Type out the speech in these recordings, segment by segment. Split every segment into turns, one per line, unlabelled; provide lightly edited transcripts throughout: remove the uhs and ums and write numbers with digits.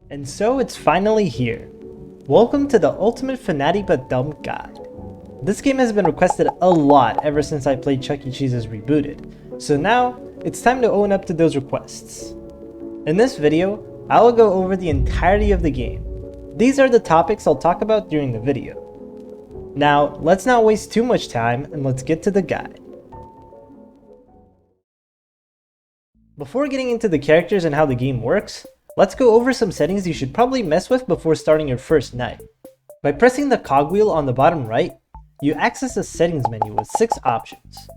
And so it's finally here. Welcome to the ultimate fanatic but dumb guide. This game has been requested a lot ever since I played Chuck E. Cheese's Rebooted, so now it's time to own up to those requests. In this video, I will go over the entirety of the game. These are the topics I'll talk about during the video. Now, let's not waste too much time and let's get to the guide. Before getting into the characters and how the game works, let's go over some settings you should probably mess with before starting your first night. By pressing the cogwheel on the bottom right, you access a settings menu with 6 options.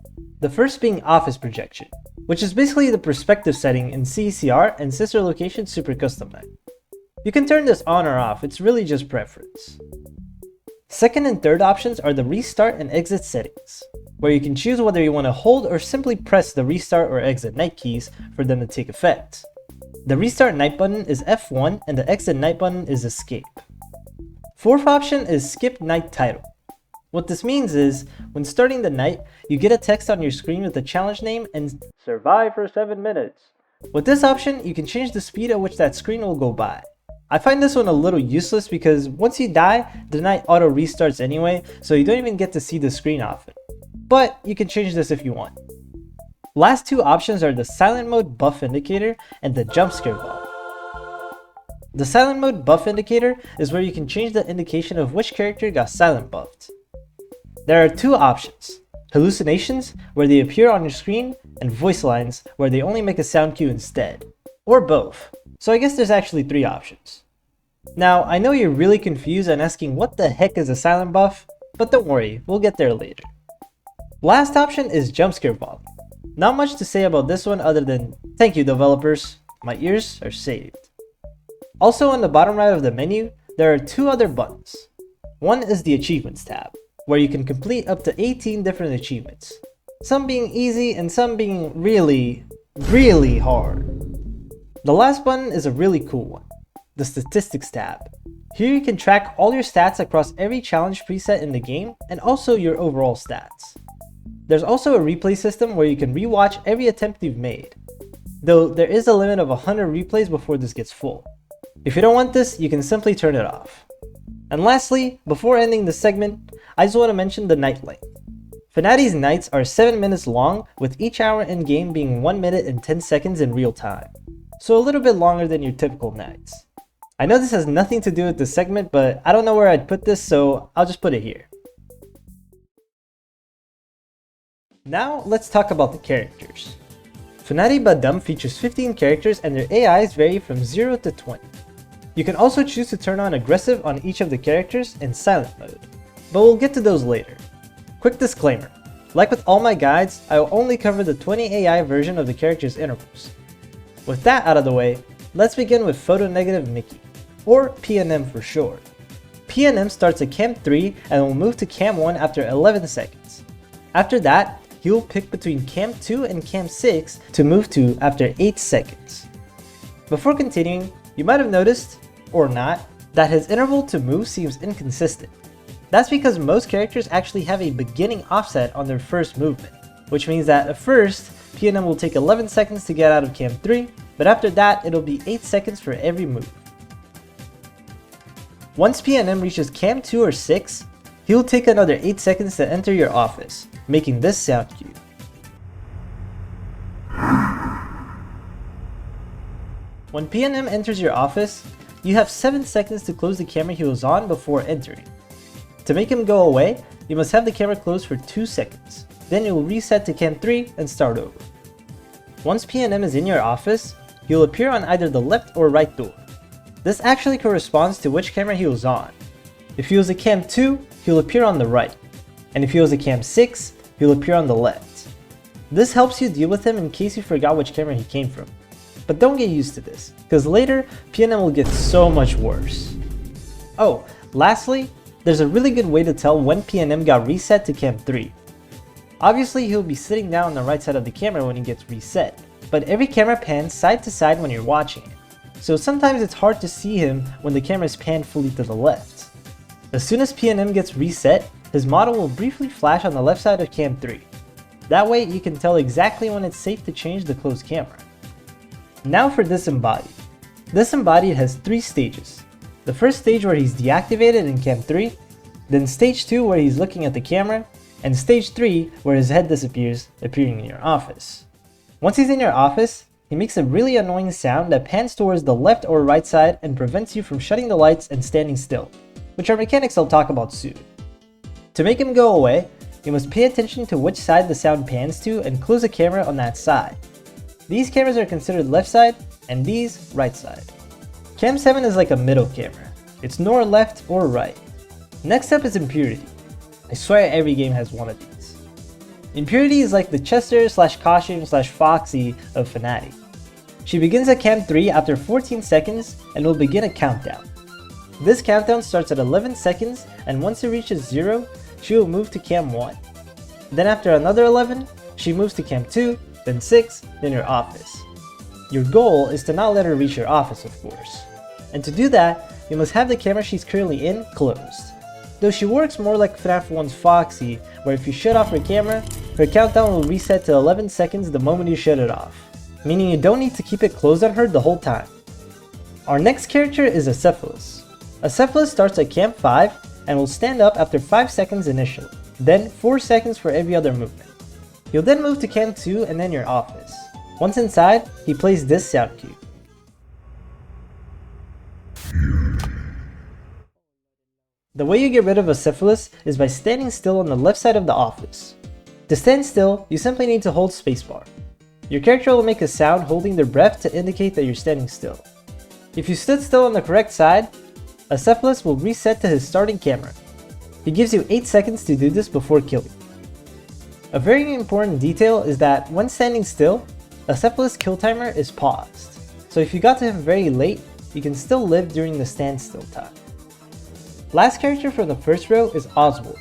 The first being office projection, which is basically the perspective setting in CECR and sister location Super Custom Night. You can turn this on or off, it's really just preference. Second and third options are the restart and exit settings, where you can choose whether you want to hold or simply press the restart or exit night keys for them to take effect. The restart night button is F1 and the exit night button is escape. Fourth option is skip night title. What this means is, when starting the night, you get a text on your screen with the challenge name and survive for 7 minutes. With this option, you can change the speed at which that screen will go by. I find this one a little useless because once you die, the night auto restarts anyway, so you don't even get to see the screen often. But you can change this if you want. Last two options are the silent mode buff indicator and the jump scare volume. The silent mode buff indicator is where you can change the indication of which character got silent buffed. There are two options: hallucinations, where they appear on your screen, and voice lines, where they only make a sound cue instead. Or both. So I guess there's actually 3 options. Now, I know you're really confused and asking what the heck is a silent buff, but don't worry, we'll get there later. Last option is jump scare volume. Not much to say about this one other than, thank you developers, my ears are saved. Also on the bottom right of the menu, there are 2 other buttons. One is the achievements tab, where you can complete up to 18 different achievements. Some being easy and some being really hard. The last button is a really cool one, the statistics tab. Here you can track all your stats across every challenge preset in the game and also your overall stats. There's also a replay system where you can rewatch every attempt you've made, though there is a limit of 100 replays before this gets full. If you don't want this, you can simply turn it off. And lastly, before ending this segment, I just want to mention the night length. Fanatic's nights are 7 minutes long, with each hour in game being 1 minute and 10 seconds in real time, so a little bit longer than your typical nights. I know this has nothing to do with this segment, but I don't know where I'd put this, so I'll just put it here. Now let's talk about the characters. Fanatic but Dumb features 15 characters and their AIs vary from 0 to 20. You can also choose to turn on aggressive on each of the characters in silent mode, but we'll get to those later. Quick disclaimer, like with all my guides, I will only cover the 20 AI version of the character's intervals. With that out of the way, let's begin with Photo Negative Mickey, or PNM for short. PNM starts at Cam 3 and will move to Cam 1 after 11 seconds. After that, he will pick between Cam 2 and Cam 6 to move to after 8 seconds. Before continuing, you might have noticed, or not, that his interval to move seems inconsistent. That's because most characters actually have a beginning offset on their first movement, which means that at first, PNM will take 11 seconds to get out of Cam 3, but after that it'll be 8 seconds for every move. Once PNM reaches Cam 2 or 6, he will take another 8 seconds to enter your office, making this sound cue. When PNM enters your office, you have 7 seconds to close the camera he was on before entering. To make him go away, you must have the camera closed for 2 seconds. Then it will reset to Cam 3 and start over. Once PNM is in your office, he will appear on either the left or right door. This actually corresponds to which camera he was on. If he was a Cam 2, he will appear on the right, and if he was a Cam 6, he will appear on the left. This helps you deal with him in case you forgot which camera he came from. But don't get used to this, because later, PNM will get so much worse. Oh, lastly, there's a really good way to tell when PNM got reset to Cam 3. Obviously, he'll be sitting down on the right side of the camera when he gets reset, but every camera pans side to side when you're watching it, so sometimes it's hard to see him when the camera is panned fully to the left. As soon as PNM gets reset, his model will briefly flash on the left side of Cam 3. That way you can tell exactly when it's safe to change the closed camera. Now for Disembodied. This embodied has 3 stages. The first stage where he's deactivated in Cam 3, then stage 2 where he's looking at the camera, and stage 3 where his head disappears, appearing in your office. Once he's in your office, he makes a really annoying sound that pans towards the left or right side and prevents you from shutting the lights and standing still, which are mechanics I'll talk about soon. To make him go away, you must pay attention to which side the sound pans to and close the camera on that side. These cameras are considered left side and these right side. Cam 7 is like a middle camera. It's nor left or right. Next up is Impurity. I swear every game has one of these. Impurity is like the Chester/Costume/Foxy of SNaD. She begins at Cam 3 after 14 seconds and will begin a countdown. This countdown starts at 11 seconds, and once it reaches 0, she will move to Cam 1. Then after another 11, she moves to Cam 2, then 6, then your office. Your goal is to not let her reach your office, of course. And to do that, you must have the camera she's currently in closed. Though she works more like FNAF 1's Foxy, where if you shut off her camera, her countdown will reset to 11 seconds the moment you shut it off, meaning you don't need to keep it closed on her the whole time. Our next character is Acephalus. Acephalus starts at Cam 5 and will stand up after 5 seconds initially, then 4 seconds for every other movement. You'll then move to Cam 2 and then your office. Once inside, he plays this sound cue. The way you get rid of Acephalus is by standing still on the left side of the office. To stand still, you simply need to hold spacebar. Your character will make a sound holding their breath to indicate that you're standing still. If you stood still on the correct side, Acephalus will reset to his starting camera. He gives you 8 seconds to do this before killing. A very important detail is that when standing still, Acephalus' kill timer is paused. So if you got to him very late, you can still live during the standstill time. Last character from the first row is Oswald.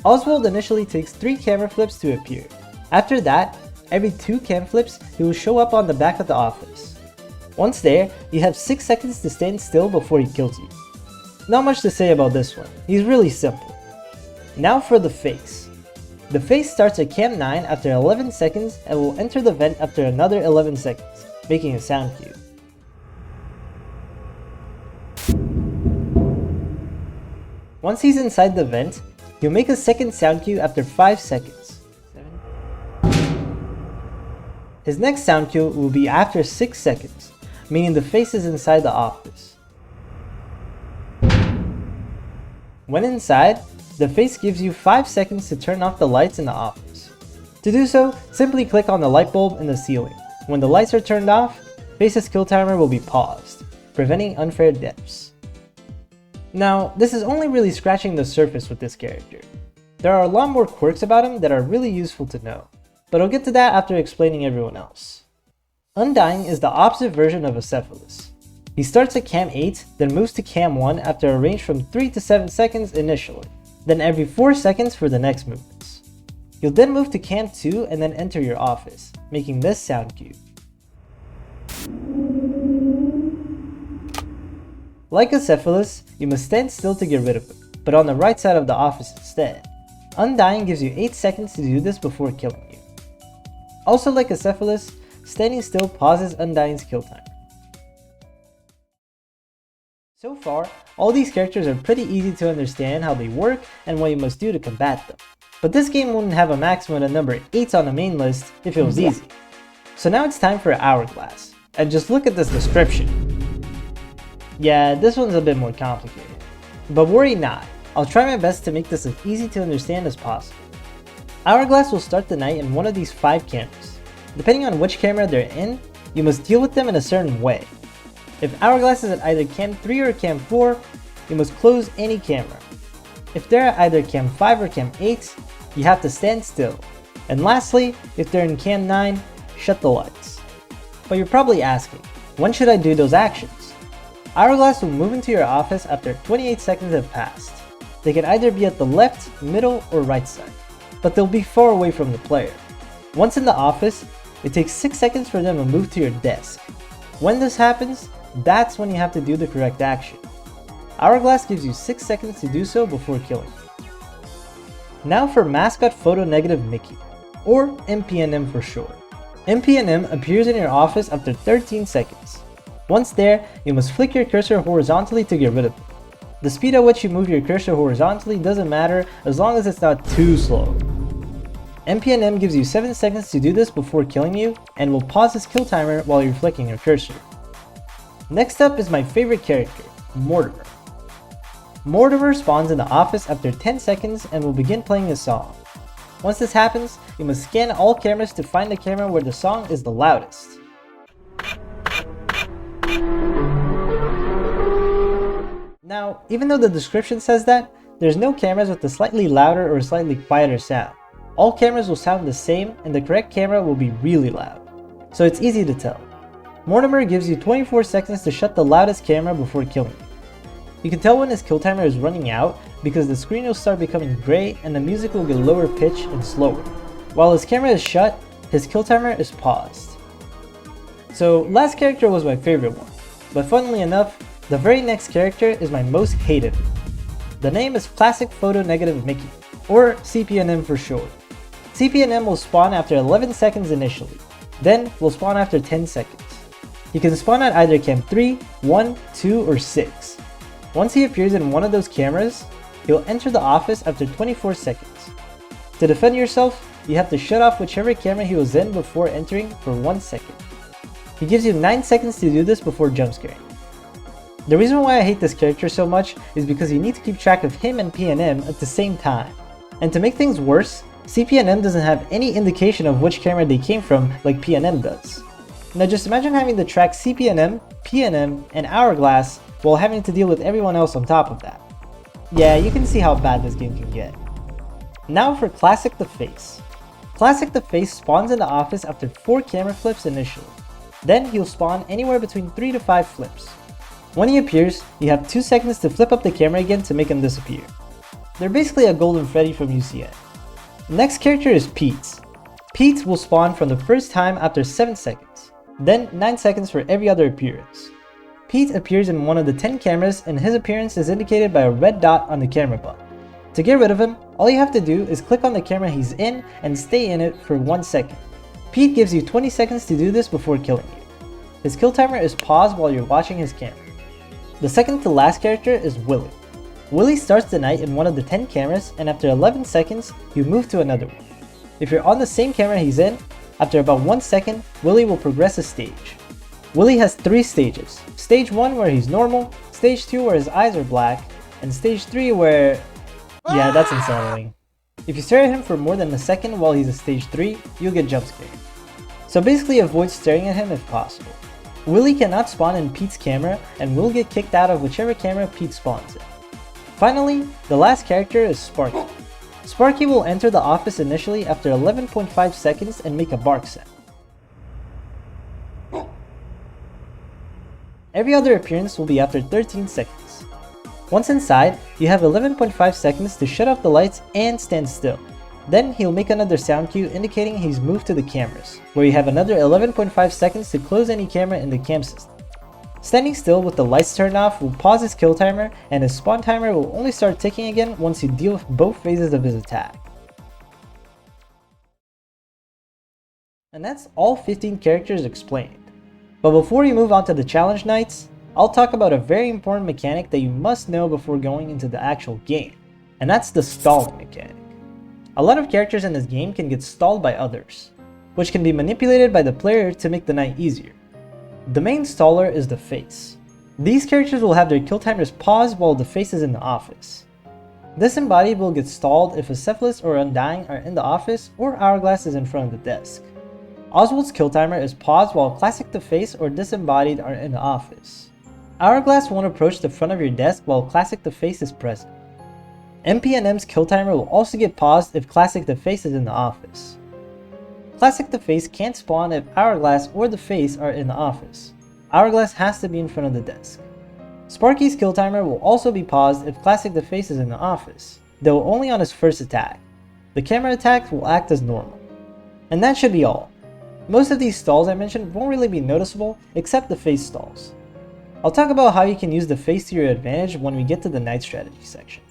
Oswald initially takes 3 camera flips to appear. After that, every 2 cam flips, he will show up on the back of the office. Once there, you have 6 seconds to stand still before he kills you. Not much to say about this one, he's really simple. Now for the face. The face starts at Cam 9 after 11 seconds and will enter the vent after another 11 seconds, making a sound cue. Once he's inside the vent, he'll make a second sound cue after 5 seconds. His next sound cue will be after 6 seconds, meaning the face is inside the office. When inside, the face gives you 5 seconds to turn off the lights in the office. To do so, simply click on the light bulb in the ceiling. When the lights are turned off, face's kill timer will be paused, preventing unfair deaths. Now, this is only really scratching the surface with this character. There are a lot more quirks about him that are really useful to know, but I'll get to that after explaining everyone else. Undying is the opposite version of Acephalus. He starts at Cam 8, then moves to Cam 1 after a range from 3 to 7 seconds initially, then every 4 seconds for the next movements. You'll then move to Cam 2 and then enter your office, making this sound cue. Like Acephalus, you must stand still to get rid of him, but on the right side of the office instead. Undying gives you 8 seconds to do this before killing you. Also like Acephalus, standing still pauses Undying's kill timer. So far, all these characters are pretty easy to understand how they work and what you must do to combat them. But this game wouldn't have a maximum of number 8 on the main list if it was easy. So now it's time for Hourglass, and just look at this description. Yeah, this one's a bit more complicated. But worry not, I'll try my best to make this as easy to understand as possible. Hourglass will start the night in one of these 5 cameras. Depending on which camera they're in, you must deal with them in a certain way. If Hourglass is at either Cam 3 or Cam 4, you must close any camera. If they're at either Cam 5 or Cam 8, you have to stand still. And lastly, if they're in Cam 9, shut the lights. But you're probably asking, when should I do those actions? Hourglass will move into your office after 28 seconds have passed. They can either be at the left, middle, or right side, but they'll be far away from the player. Once in the office, it takes 6 seconds for them to move to your desk. When this happens, that's when you have to do the correct action. Hourglass gives you 6 seconds to do so before killing you. Now for Mascot Photo Negative Mickey, or MPNM for short. MPNM appears in your office after 13 seconds. Once there, you must flick your cursor horizontally to get rid of it. The speed at which you move your cursor horizontally doesn't matter as long as it's not too slow. MPNM gives you 7 seconds to do this before killing you, and will pause his kill timer while you're flicking your cursor. Next up is my favorite character, Mortimer. Mortimer spawns in the office after 10 seconds and will begin playing a song. Once this happens, you must scan all cameras to find the camera where the song is the loudest. Now, even though the description says that, there's no cameras with a slightly louder or slightly quieter sound. All cameras will sound the same and the correct camera will be really loud. So it's easy to tell. Mortimer gives you 24 seconds to shut the loudest camera before killing you. You can tell when his kill timer is running out because the screen will start becoming gray and the music will get lower pitch and slower. While his camera is shut, his kill timer is paused. So last character was my favorite one, but funnily enough, the very next character is my most hated one. The name is Classic Photo Negative Mickey, or CPNM for short. CPNM will spawn after 11 seconds initially, then will spawn after 10 seconds. He can spawn at either cam 3, 1, 2, or 6. Once he appears in one of those cameras, he'll enter the office after 24 seconds. To defend yourself, you have to shut off whichever camera he was in before entering for 1 second. He gives you 9 seconds to do this before jumpscaring. The reason why I hate this character so much is because you need to keep track of him and PNM at the same time. And to make things worse, CPNM doesn't have any indication of which camera they came from like PNM does. Now just imagine having to track CPNM, PNM, and Hourglass while having to deal with everyone else on top of that. Yeah, you can see how bad this game can get. Now for Classic the Face. Classic the Face spawns in the office after 4 camera flips initially. Then he'll spawn anywhere between 3 to 5 flips. When he appears, you have 2 seconds to flip up the camera again to make him disappear. They're basically a Golden Freddy from UCN. The next character is Pete. Pete will spawn from the first time after 7 seconds, then 9 seconds for every other appearance. Pete appears in one of the 10 cameras and his appearance is indicated by a red dot on the camera button. To get rid of him, all you have to do is click on the camera he's in and stay in it for 1 second. Pete gives you 20 seconds to do this before killing you. His kill timer is paused while you're watching his camera. The second to last character is Willy. Willy starts the night in one of the 10 cameras and after 11 seconds, you move to another one. If you're on the same camera he's in, after about 1 second, Willy will progress a stage. Willy has 3 stages. Stage 1 where he's normal, Stage 2 where his eyes are black, and Stage 3 where... yeah, that's unsettling. If you stare at him for more than a second while he's at Stage 3, you'll get jump scared. So basically avoid staring at him if possible. Willy cannot spawn in Pete's camera and will get kicked out of whichever camera Pete spawns in. Finally, the last character is Sparky. Sparky will enter the office initially after 11.5 seconds and make a bark sound. Every other appearance will be after 13 seconds. Once inside, you have 11.5 seconds to shut off the lights and stand still. Then he'll make another sound cue indicating he's moved to the cameras, where you have another 11.5 seconds to close any camera in the cam system. Standing still with the lights turned off will pause his kill timer and his spawn timer will only start ticking again once you deal with both phases of his attack. And that's all 15 characters explained. But before we move on to the challenge nights, I'll talk about a very important mechanic that you must know before going into the actual game, and that's the stalling mechanic. A lot of characters in this game can get stalled by others, which can be manipulated by the player to make the night easier. The main staller is the face. These characters will have their kill timers paused while the face is in the office. This embodied will get stalled if a Cephalus or Undying are in the office or Hourglass is in front of the desk. Oswald's kill timer is paused while Classic the Face or Disembodied are in the office. Hourglass won't approach the front of your desk while Classic the Face is present. MPNM's kill timer will also get paused if Classic the Face is in the office. Classic the Face can't spawn if Hourglass or the Face are in the office. Hourglass has to be in front of the desk. Sparky's kill timer will also be paused if Classic the Face is in the office, though only on his first attack. The camera attacks will act as normal. And that should be all. Most of these stalls I mentioned won't really be noticeable except the face stalls. I'll talk about how you can use the face to your advantage when we get to the night strategy section.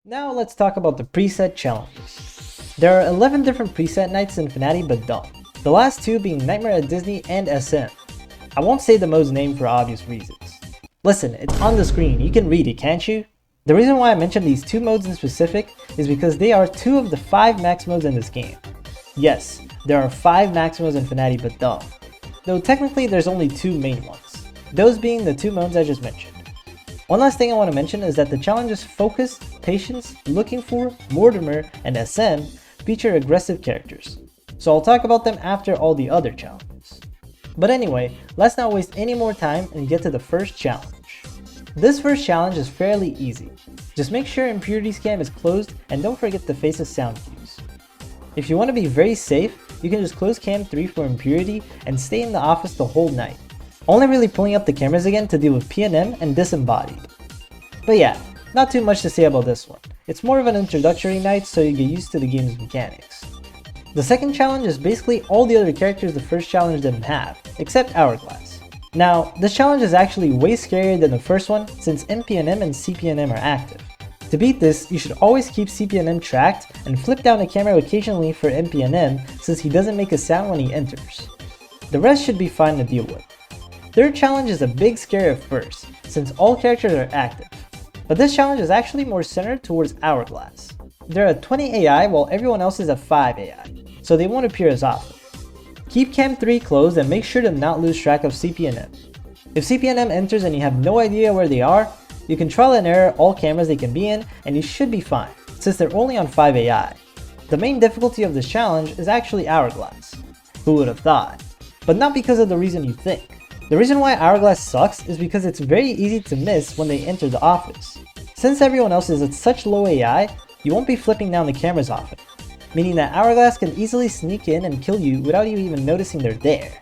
Now let's talk about the preset challenges. There are 11 different preset nights in SNaD but don't. The last two being Nightmare at Disney and SM. I won't say the mode's name for obvious reasons. Listen, it's on the screen, you can read it, can't you? The reason why I mentioned these two modes in specific is because they are two of the 5 max modes in this game. Yes, there are 5 max modes in SNaD, but duh. Though technically there's only 2 main ones, those being the 2 modes I just mentioned. One last thing I want to mention is that the challenges Focus, Patience, Looking For, Mortimer, and SM feature aggressive characters, so I'll talk about them after all the other challenges. But anyway, let's not waste any more time and get to the first challenge. This first challenge is fairly easy. Just make sure Impurities Cam is closed and don't forget the Face's sound cues. If you want to be very safe, you can just close Cam 3 for Impurity and stay in the office the whole night. Only really pulling up the cameras again to deal with PNM and Disembodied. But yeah, not too much to say about this one. It's more of an introductory night so you get used to the game's mechanics. The second challenge is basically all the other characters the first challenge didn't have, except Hourglass. Now, this challenge is actually way scarier than the first one since MPNM and CPNM are active. To beat this, you should always keep CPNM tracked and flip down the camera occasionally for MPNM since he doesn't make a sound when he enters. The rest should be fine to deal with. Third challenge is a big scare at first, since all characters are active. But this challenge is actually more centered towards Hourglass. They're at 20 AI while everyone else is at 5 AI, so they won't appear as often. Keep Cam 3 closed and make sure to not lose track of CPNM. If CPNM enters and you have no idea where they are, you can trial and error all cameras they can be in and you should be fine, since they're only on 5 AI. The main difficulty of this challenge is actually Hourglass. Who would have thought? But not because of the reason you think. The reason why Hourglass sucks is because it's very easy to miss when they enter the office. Since everyone else is at such low AI, you won't be flipping down the cameras often, meaning that Hourglass can easily sneak in and kill you without you even noticing they're there.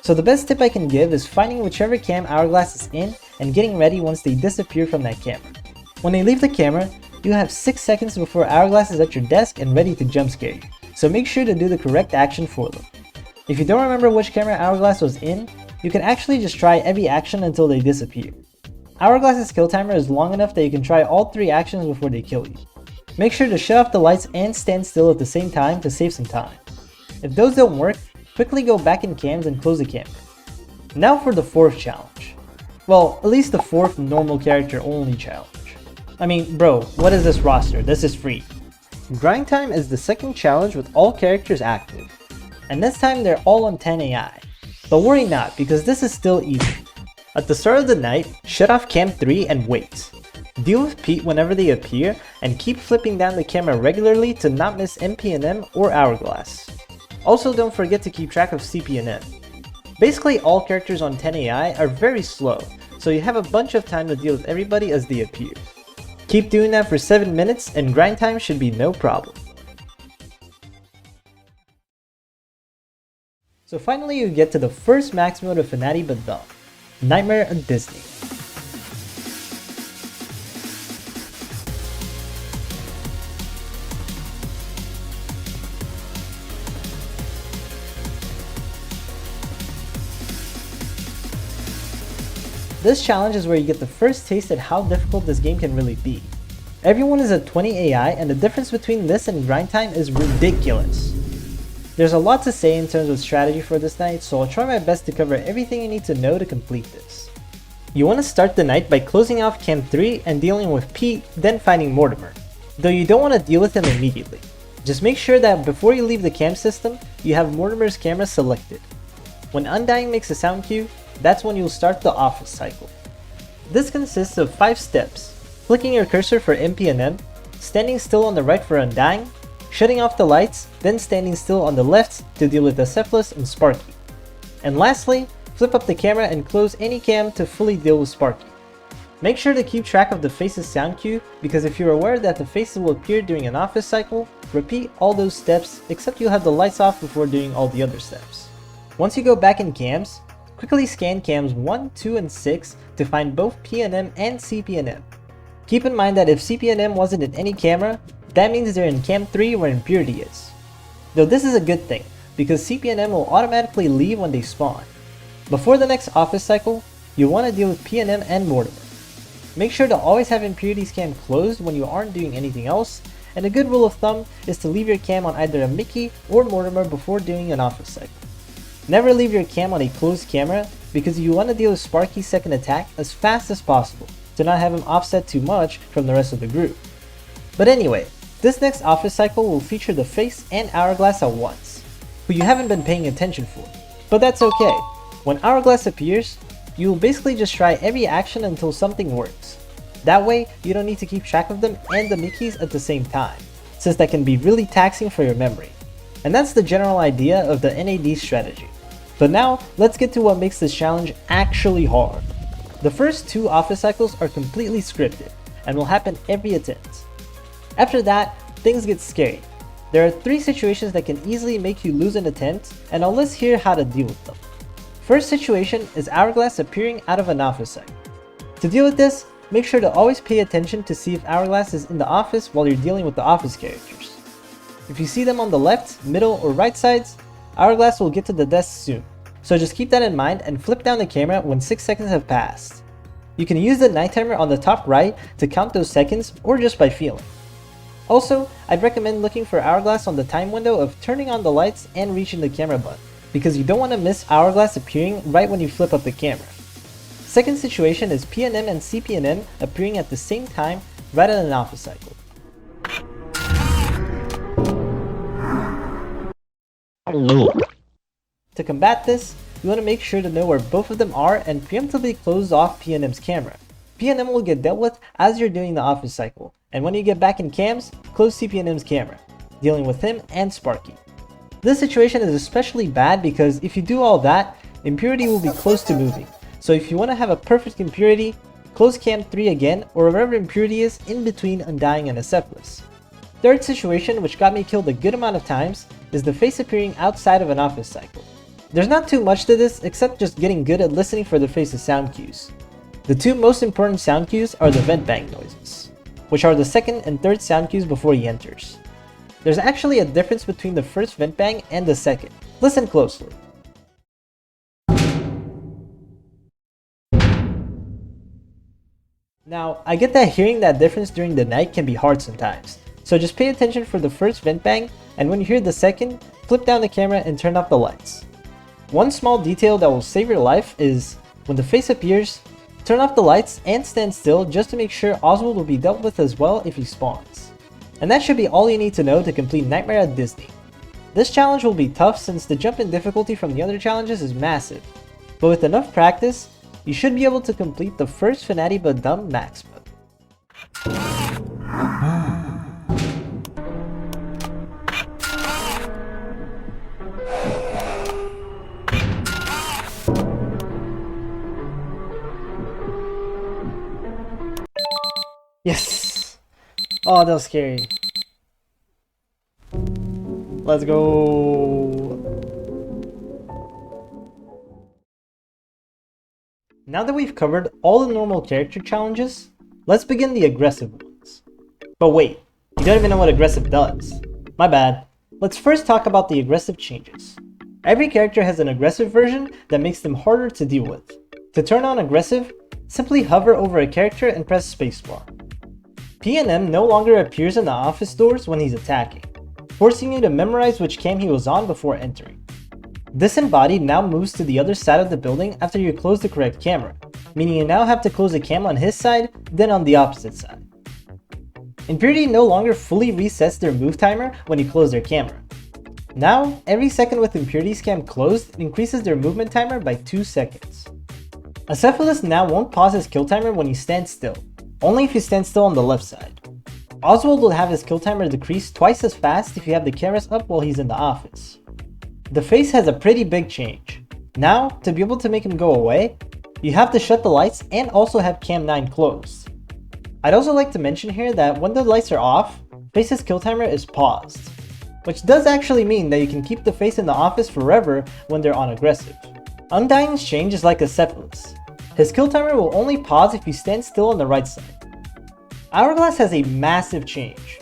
So the best tip I can give is finding whichever cam Hourglass is in and getting ready once they disappear from that camera. When they leave the camera, you have 6 seconds before Hourglass is at your desk and ready to jump scare you, so make sure to do the correct action for them. If you don't remember which camera Hourglass was in, you can actually just try every action until they disappear. Hourglass's kill timer is long enough that you can try all 3 actions before they kill you. Make sure to shut off the lights and stand still at the same time to save some time. If those don't work, quickly go back in cams and close the camera. Now for the 4th challenge. Well, at least the 4th normal character only challenge. I mean, bro, what is this roster? This is free. Grind Time is the 2nd challenge with all characters active. And this time they're all on 10 AI. But worry not, because this is still easy. At the start of the night, shut off Cam 3 and wait. Deal with Pete whenever they appear and keep flipping down the camera regularly to not miss MPNM or Hourglass. Also don't forget to keep track of CPNM. Basically all characters on 10 AI are very slow, so you have a bunch of time to deal with everybody as they appear. Keep doing that for 7 minutes and grind time should be no problem. So finally you get to the first max mode of SNaD but dumb, Nightmare at Disney. This challenge is where you get the first taste at how difficult this game can really be. Everyone is at 20 AI and the difference between this and grind time is ridiculous. There's a lot to say in terms of strategy for this night, so I'll try my best to cover everything you need to know to complete this. You want to start the night by closing off Cam 3 and dealing with Pete, then finding Mortimer. Though you don't want to deal with him immediately. Just make sure that before you leave the cam system, you have Mortimer's camera selected. When Undying makes a sound cue, that's when you'll start the office cycle. This consists of 5 steps: flicking your cursor for MPNM, standing still on the right for Undying, shutting off the lights, then standing still on the left to deal with Acephalus and Sparky. And lastly, flip up the camera and close any cam to fully deal with Sparky. Make sure to keep track of the face's sound cue, because if you're aware that the faces will appear during an office cycle, repeat all those steps except you'll have the lights off before doing all the other steps. Once you go back in cams, quickly scan cams 1, 2, and 6 to find both PNM and CPNM. Keep in mind that if CPNM wasn't in any camera, that means they're in Cam 3 where Impurity is. Though this is a good thing, because CPNM will automatically leave when they spawn. Before the next office cycle, you'll want to deal with PNM and Mortimer. Make sure to always have Impurity's cam closed when you aren't doing anything else, and a good rule of thumb is to leave your cam on either a Mickey or Mortimer before doing an office cycle. Never leave your cam on a closed camera because you want to deal with Sparky's second attack as fast as possible to not have him offset too much from the rest of the group. But anyway, this next office cycle will feature the Face and Hourglass at once, who you haven't been paying attention for. But that's okay. When Hourglass appears, you will basically just try every action until something works. That way, you don't need to keep track of them and the Mickeys at the same time, since that can be really taxing for your memory. And that's the general idea of the SNaD strategy. But now, let's get to what makes this challenge actually hard. The first 2 office cycles are completely scripted, and will happen every attempt. After that, things get scary. There are 3 situations that can easily make you lose an attempt, and I'll list here how to deal with them. First situation is Hourglass appearing out of an office cycle. To deal with this, make sure to always pay attention to see if Hourglass is in the office while you're dealing with the office characters. If you see them on the left, middle, or right sides, Hourglass will get to the desk soon, so just keep that in mind and flip down the camera when 6 seconds have passed. You can use the night timer on the top right to count those seconds or just by feeling. Also, I'd recommend looking for Hourglass on the time window of turning on the lights and reaching the camera button, because you don't want to miss Hourglass appearing right when you flip up the camera. Second situation is PNM and CPNM appearing at the same time right at an office cycle. To combat this, you want to make sure to know where both of them are and preemptively close off PNM's camera. PNM will get dealt with as you're doing the office cycle, and when you get back in cams, close CPNM's camera, dealing with him and Sparky. This situation is especially bad because if you do all that, impurity will be close to moving, so if you want to have a perfect impurity, close cam 3 again or wherever impurity is in between Undying and Acephalus. Third situation, which got me killed a good amount of times, is the Face appearing outside of an office cycle. There's not too much to this except just getting good at listening for the Face's sound cues. The 2 most important sound cues are the vent bang noises, which are the second and third sound cues before he enters. There's actually a difference between the first vent bang and the second. Listen closely. Now, I get that hearing that difference during the night can be hard sometimes, so just pay attention for the first vent bang, and when you hear the second, flip down the camera and turn off the lights. One small detail that will save your life is, when the Face appears, turn off the lights and stand still just to make sure Oswald will be dealt with as well if he spawns. And that should be all you need to know to complete Nightmare at Disney. This challenge will be tough since the jump in difficulty from the other challenges is massive, but with enough practice, you should be able to complete the first Fnatty but Dumb max mode. Yes! Oh, that was scary. Let's go! Now that we've covered all the normal character challenges, let's begin the aggressive ones. But wait, you don't even know what aggressive does. My bad. Let's first talk about the aggressive changes. Every character has an aggressive version that makes them harder to deal with. To turn on aggressive, simply hover over a character and press spacebar. PNM no longer appears in the office doors when he's attacking, forcing you to memorize which cam he was on before entering. Disembodied now moves to the other side of the building after you close the correct camera, meaning you now have to close a cam on his side, then on the opposite side. Impurity no longer fully resets their move timer when you close their camera. Now, every second with Impurity's cam closed increases their movement timer by 2 seconds. Acephalus now won't pause his kill timer when he stands still, only if you stand still on the left side. Oswald will have his kill timer decrease twice as fast if you have the cameras up while he's in the office. The Face has a pretty big change. Now, to be able to make him go away, you have to shut the lights and also have cam 9 closed. I'd also like to mention here that when the lights are off, Face's kill timer is paused, which does actually mean that you can keep the Face in the office forever when they're on aggressive. Undying's change is like Acephalus. His kill timer will only pause if you stand still on the right side. Hourglass has a massive change.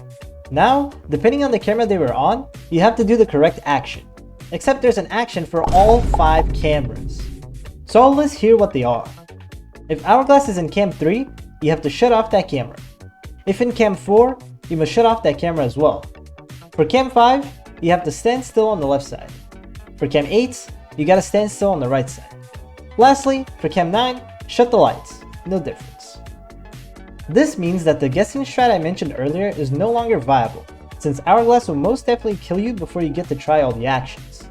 Now, depending on the camera they were on, you have to do the correct action. Except there's an action for all 5 cameras. So I'll list here what they are. If Hourglass is in cam 3, you have to shut off that camera. If in cam 4, you must shut off that camera as well. For cam 5, you have to stand still on the left side. For cam 8, you gotta stand still on the right side. Lastly, for cam 9, shut the lights, no difference. This means that the guessing strat I mentioned earlier is no longer viable, since Hourglass will most definitely kill you before you get to try all the actions.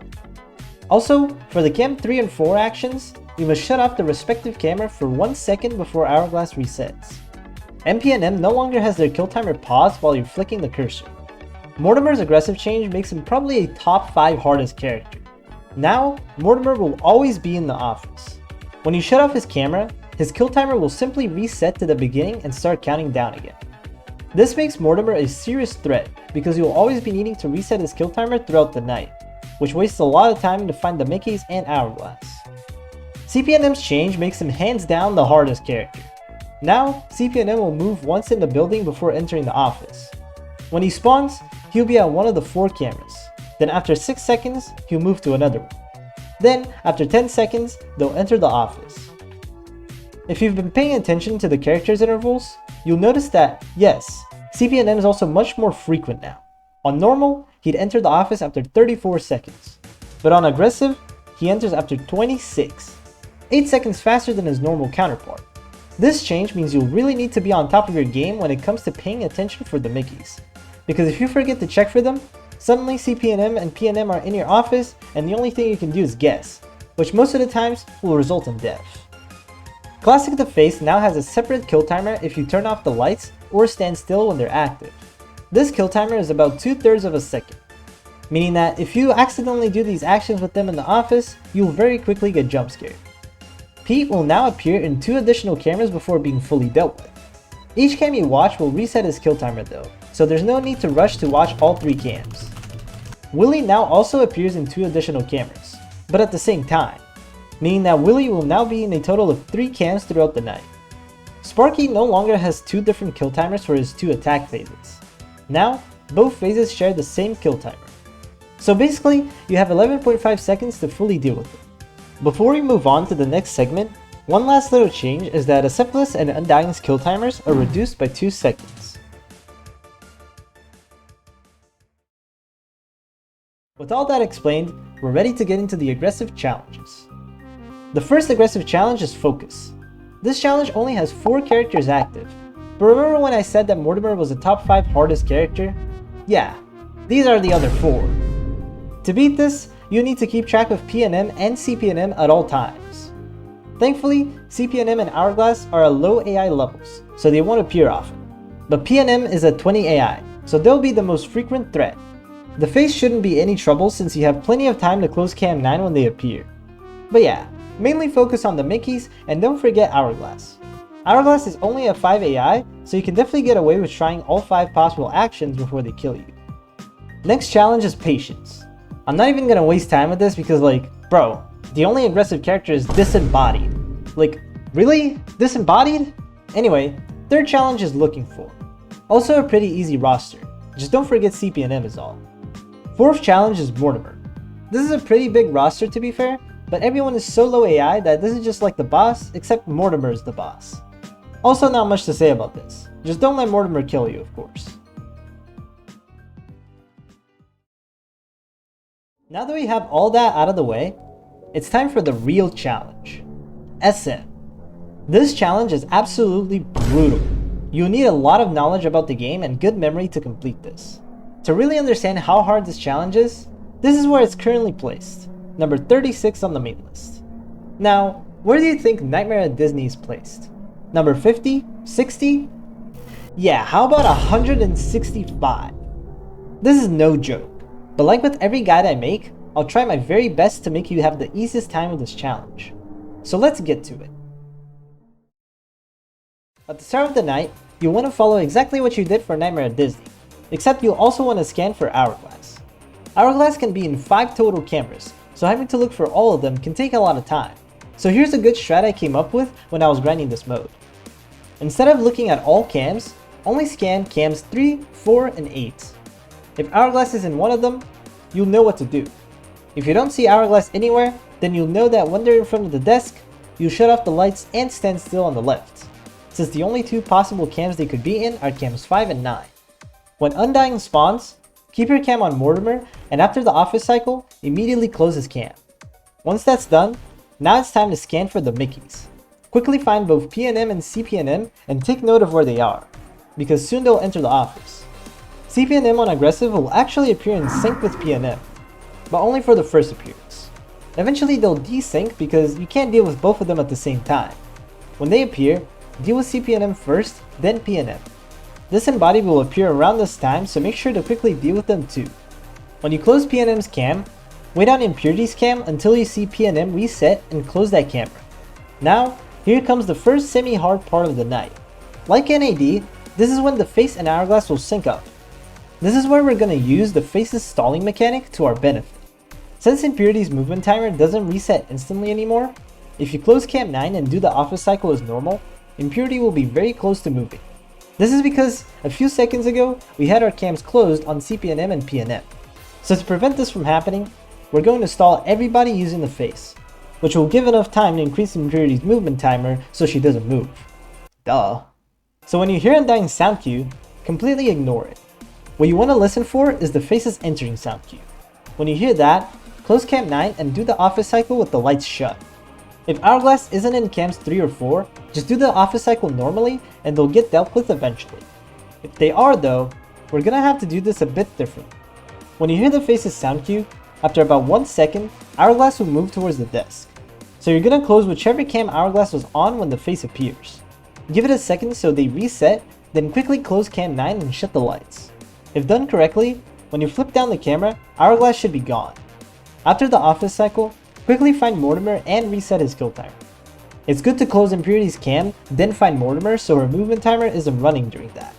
Also, for the cam 3 and 4 actions, you must shut off the respective camera for 1 second before Hourglass resets. MP&M no longer has their kill timer paused while you're flicking the cursor. Mortimer's aggressive change makes him probably a top 5 hardest character. Now, Mortimer will always be in the office. When you shut off his camera, his kill timer will simply reset to the beginning and start counting down again. This makes Mortimer a serious threat because you'll always be needing to reset his kill timer throughout the night, which wastes a lot of time to find the Mickeys and Hourglass. CP&M's change makes him hands down the hardest character. Now, CP&M will move once in the building before entering the office. When he spawns, he'll be at one of the 4 cameras. Then after 6 seconds, he'll move to another one. Then, after 10 seconds, they'll enter the office. If you've been paying attention to the characters' intervals, you'll notice that, yes, CP&M is also much more frequent now. On normal, he'd enter the office after 34 seconds. But on aggressive, he enters after 26, 8 seconds faster than his normal counterpart. This change means you'll really need to be on top of your game when it comes to paying attention for the Mickeys. Because if you forget to check for them, suddenly CP&M and PNM are in your office and the only thing you can do is guess, which most of the times will result in death. Classic the Face now has a separate kill timer if you turn off the lights or stand still when they're active. This kill timer is about 2/3 of a second, meaning that if you accidentally do these actions with them in the office, you'll very quickly get jump scared. Pete will now appear in 2 additional cameras before being fully dealt with. Each cam you watch will reset his kill timer though, so there's no need to rush to watch all 3 cams. Willy now also appears in 2 additional cameras, but at the same time, meaning that Willy will now be in a total of 3 cams throughout the night. Sparky no longer has 2 different kill timers for his 2 attack phases. Now, both phases share the same kill timer. So basically, you have 11.5 seconds to fully deal with it. Before we move on to the next segment, one last little change is that Acephalus and Undying's kill timers are reduced by 2 seconds. With all that explained, we're ready to get into the aggressive challenges. The first aggressive challenge is Focus. This challenge only has 4 characters active, but remember when I said that Mortimer was the top 5 hardest character? Yeah, these are the other 4. To beat this, you need to keep track of PNM and CP&M at all times. Thankfully, CP&M and Hourglass are at low AI levels, so they won't appear often. But PNM is at 20 AI, so they'll be the most frequent threat. The Face shouldn't be any trouble since you have plenty of time to close cam 9 when they appear. But yeah, mainly focus on the Mickeys and don't forget Hourglass. Hourglass is only a 5 AI, so you can definitely get away with trying all 5 possible actions before they kill you. Next challenge is Patience. I'm not even gonna waste time with this because bro, the only aggressive character is Disembodied. Really? Disembodied? Anyway, third challenge is Looking For. Also a pretty easy roster, just don't forget CP&M is all. Fourth challenge is Mortimer. This is a pretty big roster to be fair, but everyone is so low AI that this is just like the boss, except Mortimer is the boss. Also not much to say about this, just don't let Mortimer kill you of course. Now that we have all that out of the way, it's time for the real challenge, SM. This challenge is absolutely brutal. You'll need a lot of knowledge about the game and good memory to complete this. To really understand how hard this challenge is, this is where it's currently placed, number 36 on the main list. Now, where do you think Nightmare at Disney is placed? Number 50? 60? Yeah, how about 165? This is no joke, but like with every guide I make, I'll try my very best to make you have the easiest time with this challenge. So let's get to it. At the start of the night, you'll want to follow exactly what you did for Nightmare at Disney, except you'll also want to scan for Hourglass. Hourglass can be in 5 total cameras, so having to look for all of them can take a lot of time. So here's a good strat I came up with when I was grinding this mode. Instead of looking at all cams, only scan cams 3, 4, and 8. If Hourglass is in one of them, you'll know what to do. If you don't see Hourglass anywhere, then you'll know that when they're in front of the desk, you shut off the lights and stand still on the left, since the only 2 possible cams they could be in are cams 5 and 9. When Undying spawns, keep your cam on Mortimer, and after the office cycle, immediately close his cam. Once that's done, now it's time to scan for the Mickeys. Quickly find both PNM and CPNM and take note of where they are, because soon they'll enter the office. CPNM on aggressive will actually appear in sync with PNM, but only for the first appearance. Eventually they'll desync because you can't deal with both of them at the same time. When they appear, deal with CPNM first, then PNM. This embodied will appear around this time, so make sure to quickly deal with them too. When you close PNM's cam, wait on Impurity's cam until you see PNM reset and close that camera. Now, here comes the first semi-hard part of the night. Like SNaD, this is when the face and hourglass will sync up. This is where we're going to use the face's stalling mechanic to our benefit. Since Impurity's movement timer doesn't reset instantly anymore, if you close cam 9 and do the office cycle as normal, Impurity will be very close to moving. This is because a few seconds ago, we had our cams closed on CPNM and PNM. So to prevent this from happening, we're going to stall everybody using the face, which will give enough time to increase Impurity's movement timer so she doesn't move. Duh. So when you hear Undying's sound cue, completely ignore it. What you want to listen for is the face's entering sound cue. When you hear that, close cam 9 and do the office cycle with the lights shut. If hourglass isn't in cams 3 or 4, just do the office cycle normally and they'll get dealt with eventually. If they are though, we're gonna have to do this a bit different. When you hear the face's sound cue, after about 1 second, hourglass will move towards the desk. So you're gonna close whichever cam hourglass was on when the face appears. Give it a second so they reset, then quickly close cam 9 and shut the lights. If done correctly, when you flip down the camera, hourglass should be gone. After the office cycle, quickly find Mortimer and reset his kill timer. It's good to close Impurity's cam, then find Mortimer so her movement timer isn't running during that.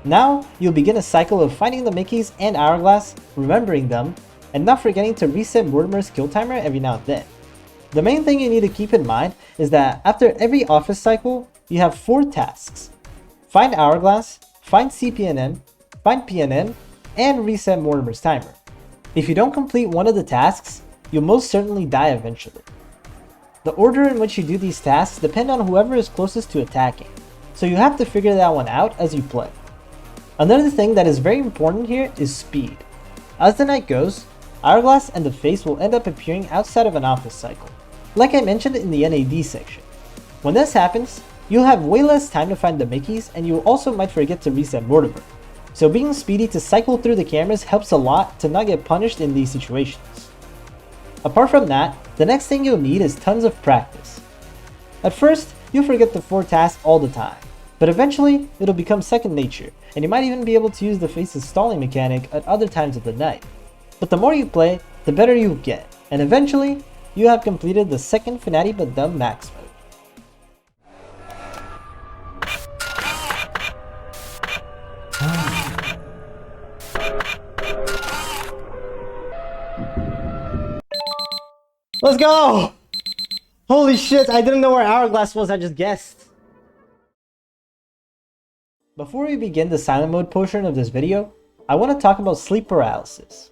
Now, you'll begin a cycle of finding the Mickeys and hourglass, remembering them, and not forgetting to reset Mortimer's kill timer every now and then. The main thing you need to keep in mind is that after every office cycle, you have 4 tasks. Find hourglass, find CPNM, find PNM, and reset Mortimer's timer. If you don't complete one of the tasks, you'll most certainly die eventually. The order in which you do these tasks depend on whoever is closest to attacking, so you have to figure that one out as you play. Another thing that is very important here is speed. As the night goes, hourglass and the face will end up appearing outside of an office cycle, like I mentioned in the SNaD section. When this happens, you'll have way less time to find the Mickeys and you also might forget to reset Mortimer. So being speedy to cycle through the cameras helps a lot to not get punished in these situations. Apart from that, the next thing you'll need is tons of practice. At first, you'll forget the 4 tasks all the time, but eventually it'll become second nature, and you might even be able to use the face's stalling mechanic at other times of the night. But the more you play, the better you'll get, and eventually, you have completed the second Fnatty but Dumb max mode. Let's go! Holy shit, I didn't know where hourglass was, I just guessed. Before we begin the silent mode portion of this video, I want to talk about sleep paralysis.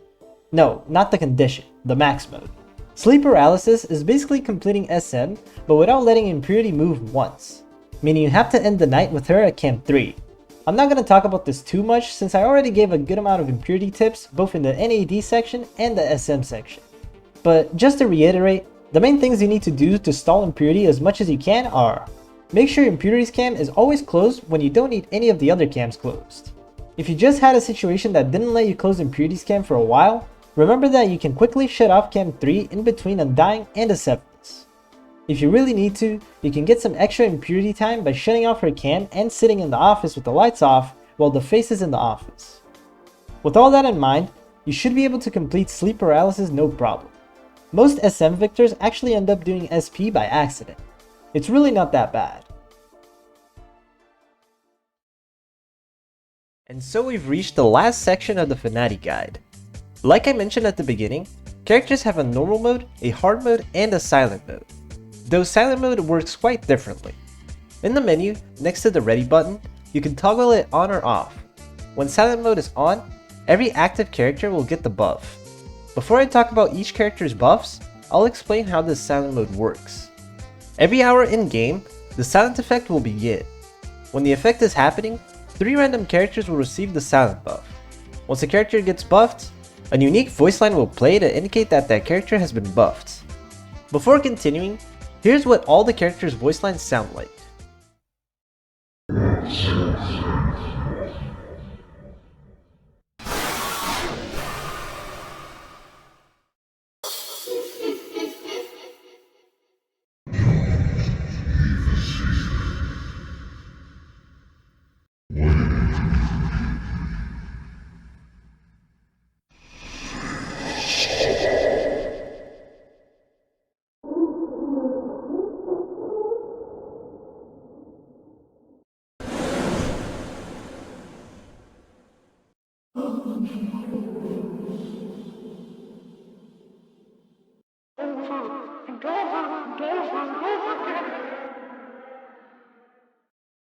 No, not the condition, the max mode. Sleep paralysis is basically completing SM, but without letting Impurity move once, meaning you have to end the night with her at Camp 3. I'm not going to talk about this too much since I already gave a good amount of Impurity tips both in the SNaD section and the SM section. But just to reiterate, the main things you need to do to stall Impurity as much as you can are: make sure Impurity's cam is always closed when you don't need any of the other cams closed. If you just had a situation that didn't let you close Impurity's cam for a while, remember that you can quickly shut off cam 3 in between Undying and Acceptance. If you really need to, you can get some extra Impurity time by shutting off her cam and sitting in the office with the lights off while the face is in the office. With all that in mind, you should be able to complete sleep paralysis no problem. Most SM victors actually end up doing SP by accident. It's really not that bad. And so we've reached the last section of the Fnatty guide. Like I mentioned at the beginning, characters have a normal mode, a hard mode, and a silent mode. Though silent mode works quite differently. In the menu, next to the ready button, you can toggle it on or off. When silent mode is on, every active character will get the buff. Before I talk about each character's buffs, I'll explain how this silent mode works. Every hour in game, the silent effect will begin. When the effect is happening, 3 random characters will receive the silent buff. Once a character gets buffed, a unique voice line will play to indicate that that character has been buffed. Before continuing, here's what all the characters' voice lines sound like.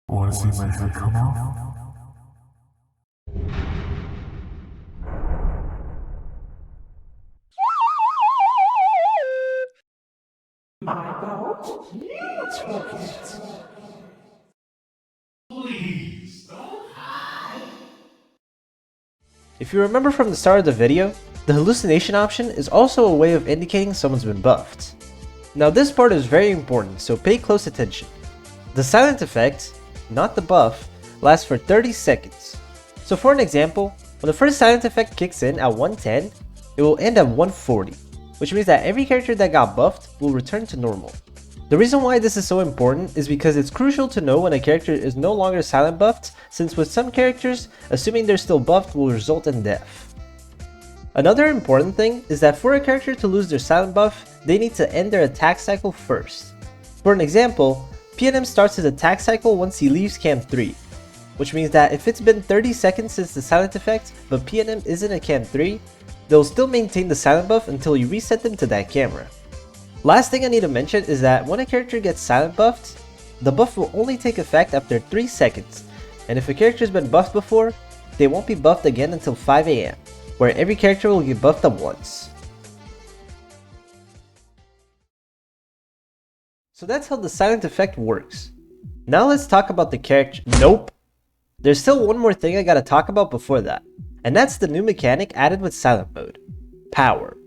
Want to see my head come off?
If you remember from the start of the video, the hallucination option is also a way of indicating someone's been buffed. Now this part is very important, so pay close attention. The silent effect, not the buff, lasts for 30 seconds. So for an example, when the first silent effect kicks in at 110, it will end at 140, which means that every character that got buffed will return to normal. The reason why this is so important is because it's crucial to know when a character is no longer silent buffed, since with some characters, assuming they're still buffed will result in death. Another important thing is that for a character to lose their silent buff, they need to end their attack cycle first. For an example, PNM starts his attack cycle once he leaves Cam 3, which means that if it's been 30 seconds since the silent effect, but PNM isn't at Cam 3, they'll still maintain the silent buff until you reset them to that camera. Last thing I need to mention is that when a character gets silent buffed, the buff will only take effect after 3 seconds, and if a character's been buffed before, they won't be buffed again until 5 AM, where every character will get buffed up once. So that's how the silent effect works. Now let's talk about the character— Nope! There's still one more thing I gotta talk about before that, and that's the new mechanic added with silent mode. Power.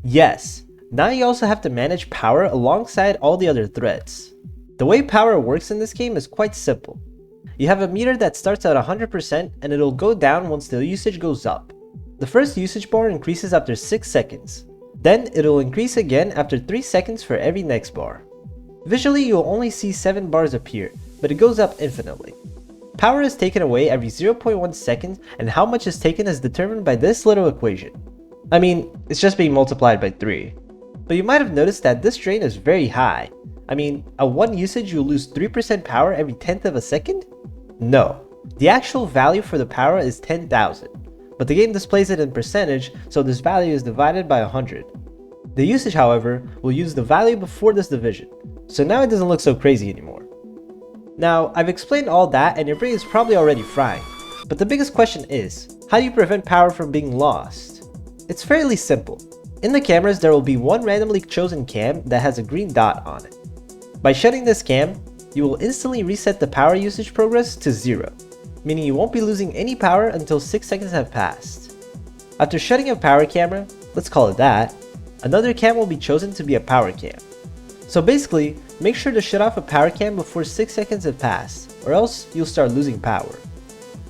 Yes, now you also have to manage power alongside all the other threads. The way power works in this game is quite simple. You have a meter that starts at 100% and it'll go down once the usage goes up. The first usage bar increases after 6 seconds. Then it'll increase again after 3 seconds for every next bar. Visually you'll only see 7 bars appear, but it goes up infinitely. Power is taken away every 0.1 seconds, and how much is taken is determined by this little equation. I mean, it's just being multiplied by 3. But you might have noticed that this drain is very high. I mean, at 1 usage you'll lose 3% power every 10th of a second? No. The actual value for the power is 10,000. But the game displays it in percentage, so this value is divided by 100. The usage, however, will use the value before this division, so now it doesn't look so crazy anymore. Now, I've explained all that and your brain is probably already frying, but the biggest question is, how do you prevent power from being lost? It's fairly simple. In the cameras, there will be one randomly chosen cam that has a green dot on it. By shutting this cam, you will instantly reset the power usage progress to 0, meaning you won't be losing any power until 6 seconds have passed. After shutting a power camera, let's call it that, another cam will be chosen to be a power cam. So basically, make sure to shut off a power cam before 6 seconds have passed, or else you'll start losing power.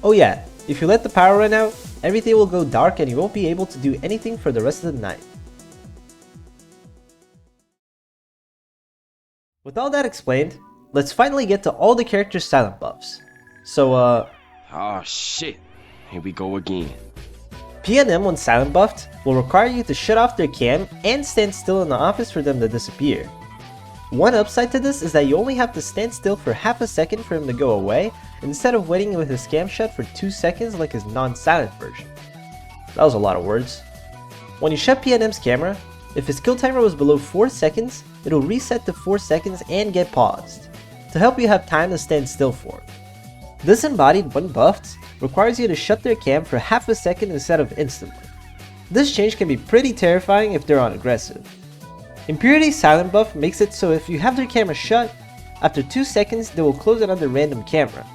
Oh yeah, if you let the power run out, everything will go dark and you won't be able to do anything for the rest of the night. With all that explained, let's finally get to all the characters' silent buffs. So
Oh shit, here we go again.
PNM when silent buffed will require you to shut off their cam and stand still in the office for them to disappear. One upside to this is that you only have to stand still for half a second for him to go away, instead of waiting with his cam shut for 2 seconds like his non-silent version. That was a lot of words. When you shut PNM's camera, if his kill timer was below 4 seconds, it'll reset to 4 seconds and get paused, to help you have time to stand still for him. This embodied, when buffed, requires you to shut their cam for half a second instead of instantly. This change can be pretty terrifying if they're on aggressive. Impurity's silent buff makes it so if you have their camera shut, after 2 seconds they will close it on their random camera.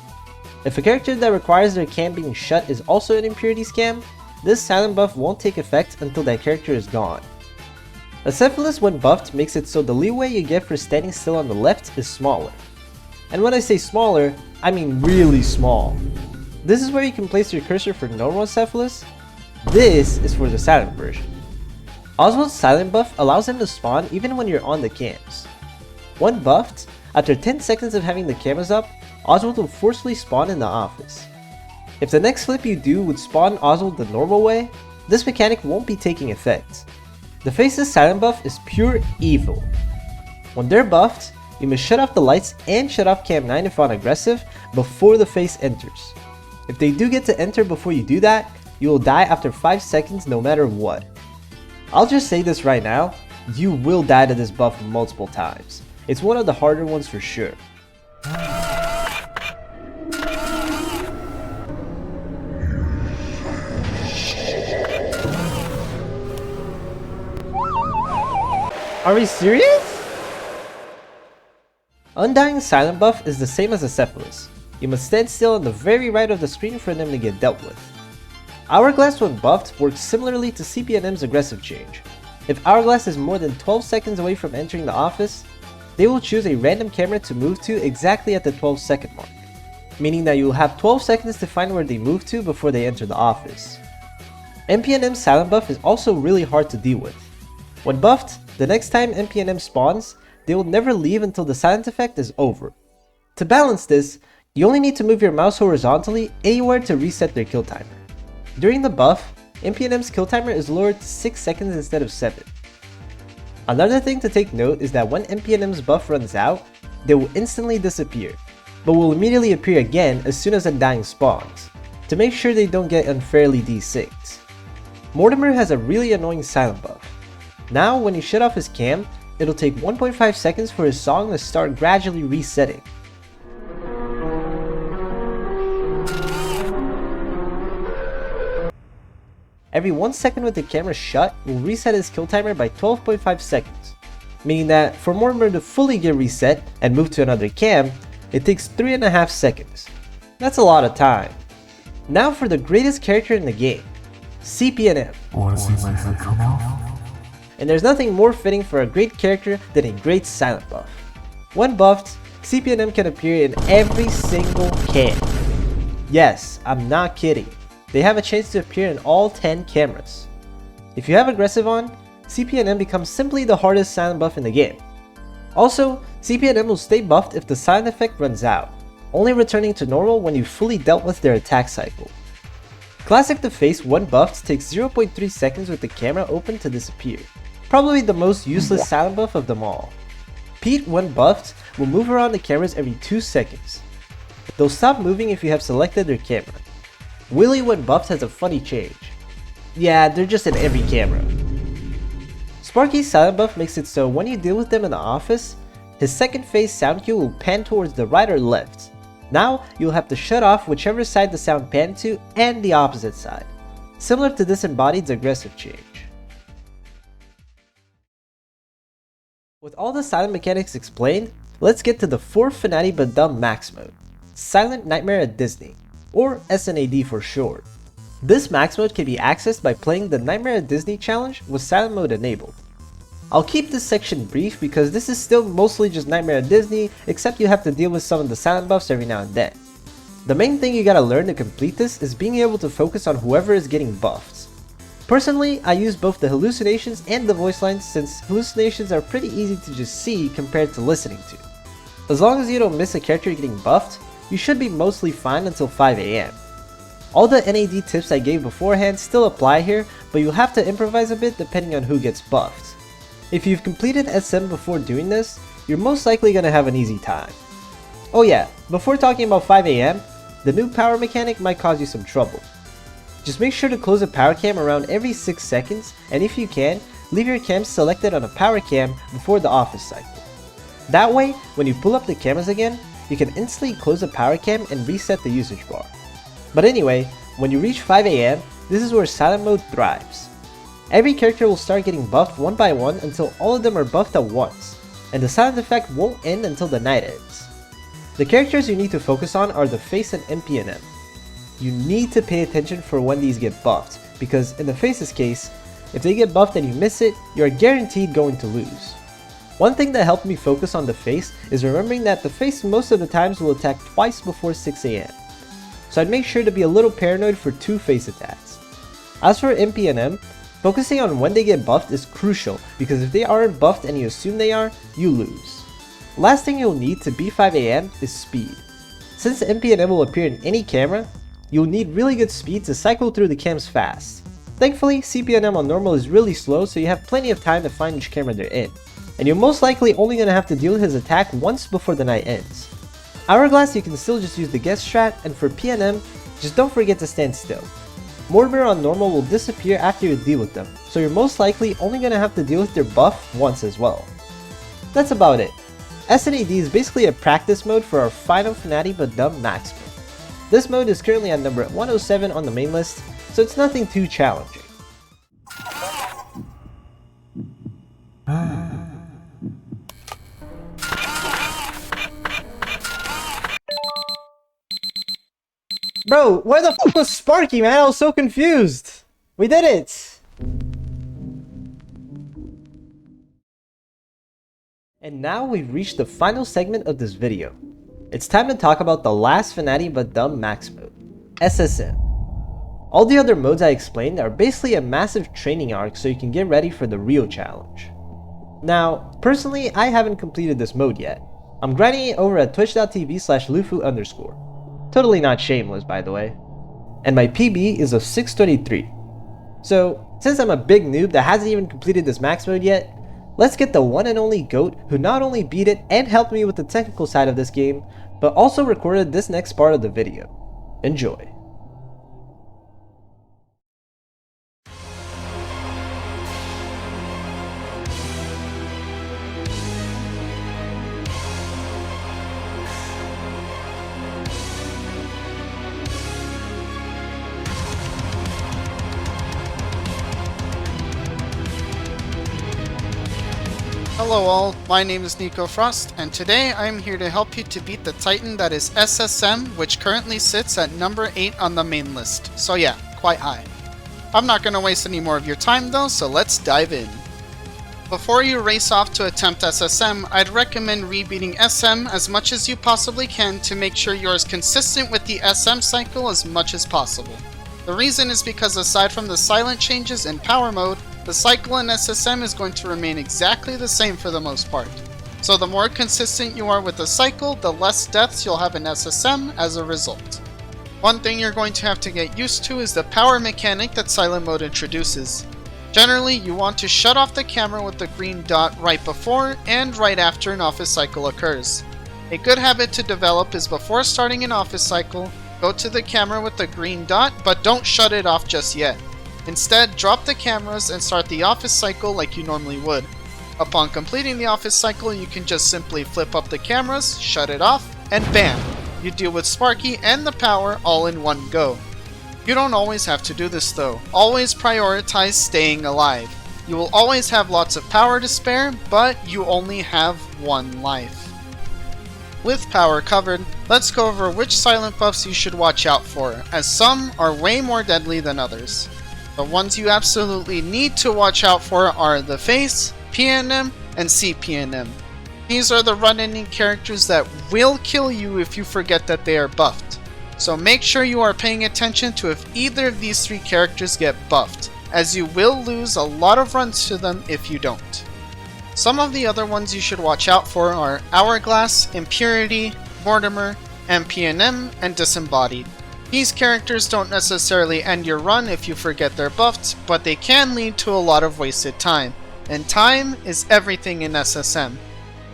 If a character that requires their cam being shut is also an impurity scam, this silent buff won't take effect until that character is gone. Acephalus when buffed makes it so the leeway you get for standing still on the left is smaller. And when I say smaller, I mean really small. This is where you can place your cursor for normal Acephalus. This is for the silent version. Oswald's silent buff allows him to spawn even when you're on the cams. When buffed, after 10 seconds of having the cameras up, Oswald will forcefully spawn in the office. If the next flip you do would spawn Oswald the normal way, this mechanic won't be taking effect. The Face's silent buff is pure evil. When they're buffed, you must shut off the lights and shut off cam 9 if on aggressive before the Face enters. If they do get to enter before you do that, you will die after 5 seconds no matter what. I'll just say this right now, you will die to this buff multiple times. It's one of the harder ones for sure. Are we serious? Undying's silent buff is the same as Acephalus. You must stand still on the very right of the screen for them to get dealt with. Hourglass when buffed works similarly to CPNM's aggressive change. If Hourglass is more than 12 seconds away from entering the office, they will choose a random camera to move to exactly at the 12-second mark, meaning that you will have 12 seconds to find where they move to before they enter the office. MPNM's silent buff is also really hard to deal with. When buffed, the next time MPNM spawns, they will never leave until the silent effect is over. To balance this, you only need to move your mouse horizontally anywhere to reset their kill timer. During the buff, MPNM's kill timer is lowered to 6 seconds instead of 7. Another thing to take note is that when MPNM's buff runs out, they will instantly disappear, but will immediately appear again as soon as Undying spawns, to make sure they don't get unfairly desynced. Mortimer has a really annoying silent buff. Now when you shut off his cam, it'll take 1.5 seconds for his song to start gradually resetting. Every 1 second with the camera shut will reset his kill timer by 12.5 seconds, meaning that for Mortimer to fully get reset and move to another cam, it takes 3.5 seconds. That's a lot of time. Now for the greatest character in the game, CPNM.
Wanna see my head come off?
And there's nothing more fitting for a great character than a great silent buff. When buffed, CPNM can appear in every single cam. Yes, I'm not kidding. They have a chance to appear in all 10 cameras. If you have aggressive on, CPNM becomes simply the hardest silent buff in the game. Also, CPNM will stay buffed if the silent effect runs out, only returning to normal when you've fully dealt with their attack cycle. Classic the Face when buffed takes 0.3 seconds with the camera open to disappear. Probably the most useless silent buff of them all. Pete when buffed will move around the cameras every 2 seconds. They'll stop moving if you have selected their camera. Willy when buffed has a funny change. Yeah, they're just in every camera. Sparky's silent buff makes it so when you deal with them in the office, his second phase sound cue will pan towards the right or left. Now, you'll have to shut off whichever side the sound panned to and the opposite side, similar to Disembodied's aggressive change. With all the silent mechanics explained, let's get to the fourth finale but dumb max mode, Silent Nightmare at Disney, or SNaD for short. This max mode can be accessed by playing the Nightmare at Disney challenge with silent mode enabled. I'll keep this section brief because this is still mostly just Nightmare at Disney, except you have to deal with some of the silent buffs every now and then. The main thing you gotta learn to complete this is being able to focus on whoever is getting buffed. Personally, I use both the hallucinations and the voice lines since hallucinations are pretty easy to just see compared to listening to. As long as you don't miss a character getting buffed, you should be mostly fine until 5 AM. All the NAD tips I gave beforehand still apply here, but you'll have to improvise a bit depending on who gets buffed. If you've completed SM before doing this, you're most likely gonna have an easy time. Oh yeah, before talking about 5 AM, the new power mechanic might cause you some trouble. Just make sure to close a power cam around every 6 seconds, and if you can, leave your cams selected on a power cam before the office cycle. That way, when you pull up the cameras again, you can instantly close the power cam and reset the usage bar. But anyway, when you reach 5 AM, this is where silent mode thrives. Every character will start getting buffed one by one until all of them are buffed at once, and the silent effect won't end until the night ends. The characters you need to focus on are the Face and MPNM. You need to pay attention for when these get buffed, because in the Face's case, if they get buffed and you miss it, you're guaranteed going to lose. One thing that helped me focus on the Face is remembering that the Face most of the times will attack twice before 6 AM. So I'd make sure to be a little paranoid for 2 Face attacks. As for MPNM, focusing on when they get buffed is crucial, because if they aren't buffed and you assume they are, you lose. Last thing you'll need to beat 5 AM is speed. Since MPNM will appear in any camera, you'll need really good speed to cycle through the cams fast. Thankfully, CPNM on normal is really slow, so you have plenty of time to find which camera they're in, and you're most likely only going to have to deal with his attack once before the night ends. Hourglass you can still just use the guess strat, and for PNM, just don't forget to stand still. Mortimer on normal will disappear after you deal with them, so you're most likely only going to have to deal with their buff once as well. That's about it. SNaD is basically a practice mode for our final Fnatty but dumb max mode. This mode is currently at number 107 on the main list, so it's nothing too challenging. Bro, where the f was Sparky, man? I was so confused. We did it! And now we've reached the final segment of this video. It's time to talk about the last Fnatty but dumb max mode, SSM. All the other modes I explained are basically a massive training arc so you can get ready for the real challenge. Now, personally, I haven't completed this mode yet. I'm grinding it over at twitch.tv/Luffuu_. Totally not shameless, by the way. And my PB is of 623. So, since I'm a big noob that hasn't even completed this max mode yet, let's get the one and only GOAT who not only beat it and helped me with the technical side of this game, but also recorded this next part of the video. Enjoy.
Hello all, my name is Nico Frost, and today I'm here to help you to beat the Titan that is SSM, which currently sits at number 8 on the main list. So yeah, quite high. I'm not going to waste any more of your time though, so let's dive in. Before you race off to attempt SSM, I'd recommend rebeating SM as much as you possibly can to make sure you're as consistent with the SM cycle as much as possible. The reason is because aside from the silent changes in power mode, the cycle in SSM is going to remain exactly the same for the most part. So the more consistent you are with the cycle, the less deaths you'll have in SSM as a result. One thing you're going to have to get used to is the power mechanic that silent mode introduces. Generally, you want to shut off the camera with the green dot right before and right after an office cycle occurs. A good habit to develop is before starting an office cycle, go to the camera with the green dot, but don't shut it off just yet. Instead, drop the cameras and start the office cycle like you normally would. Upon completing the office cycle, you can just simply flip up the cameras, shut it off, and bam! You deal with Sparky and the power all in one go. You don't always have to do this though. Always prioritize staying alive. You will always have lots of power to spare, but you only have one life. With power covered, let's go over which silent buffs you should watch out for, as some are way more deadly than others. The ones you absolutely need to watch out for are the Face, PNM, and CPNM. These are the run-ending characters that will kill you if you forget that they are buffed. So make sure you are paying attention to if either of these 3 characters get buffed, as you will lose a lot of runs to them if you don't. Some of the other ones you should watch out for are Hourglass, Impurity, Mortimer, MPNM, and Disembodied. These characters don't necessarily end your run if you forget they're buffed, but they can lead to a lot of wasted time, and time is everything in SSM.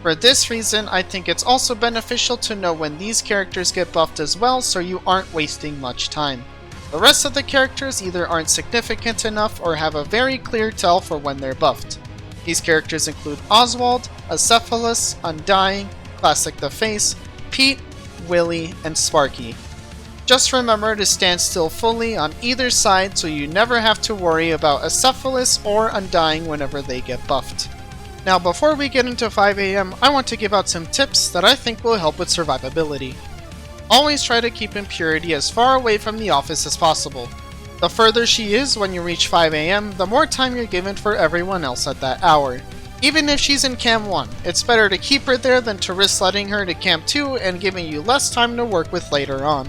For this reason, I think it's also beneficial to know when these characters get buffed as well so you aren't wasting much time. The rest of the characters either aren't significant enough or have a very clear tell for when they're buffed. These characters include Oswald, Acephalus, Undying, Classic the Face, Pete, Willy, and Sparky. Just remember to stand still fully on either side so you never have to worry about Acephalus or Undying whenever they get buffed. Now before we get into 5 AM, I want to give out some tips that I think will help with survivability. Always try to keep Impurity as far away from the office as possible. The further she is when you reach 5 AM, the more time you're given for everyone else at that hour. Even if she's in Cam 1, it's better to keep her there than to risk letting her to Cam 2 and giving you less time to work with later on.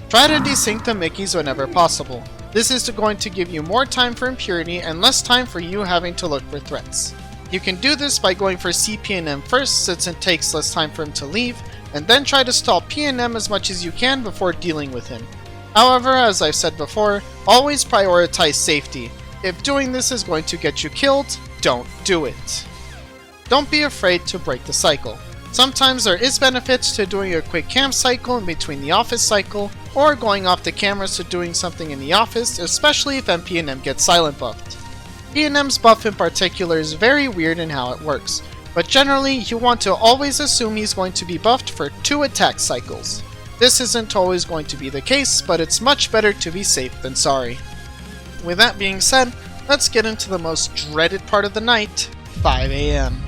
Try to desync the Mickeys whenever possible. This is going to give you more time for Impurity and less time for you having to look for threats. You can do this by going for CP&M first, since it takes less time for him to leave, and then try to stall P&M as much as you can before dealing with him. However, as I've said before, always prioritize safety. If doing this is going to get you killed, don't do it. Don't be afraid to break the cycle. Sometimes there is benefits to doing a quick cam cycle in between the office cycle, or going off the cameras to doing something in the office, especially if MP&M gets silent buffed. P&M's buff in particular is very weird in how it works, but generally you want to always assume he's going to be buffed for 2 attack cycles. This isn't always going to be the case, but it's much better to be safe than sorry. With that being said, let's get into the most dreaded part of the night, 5 AM.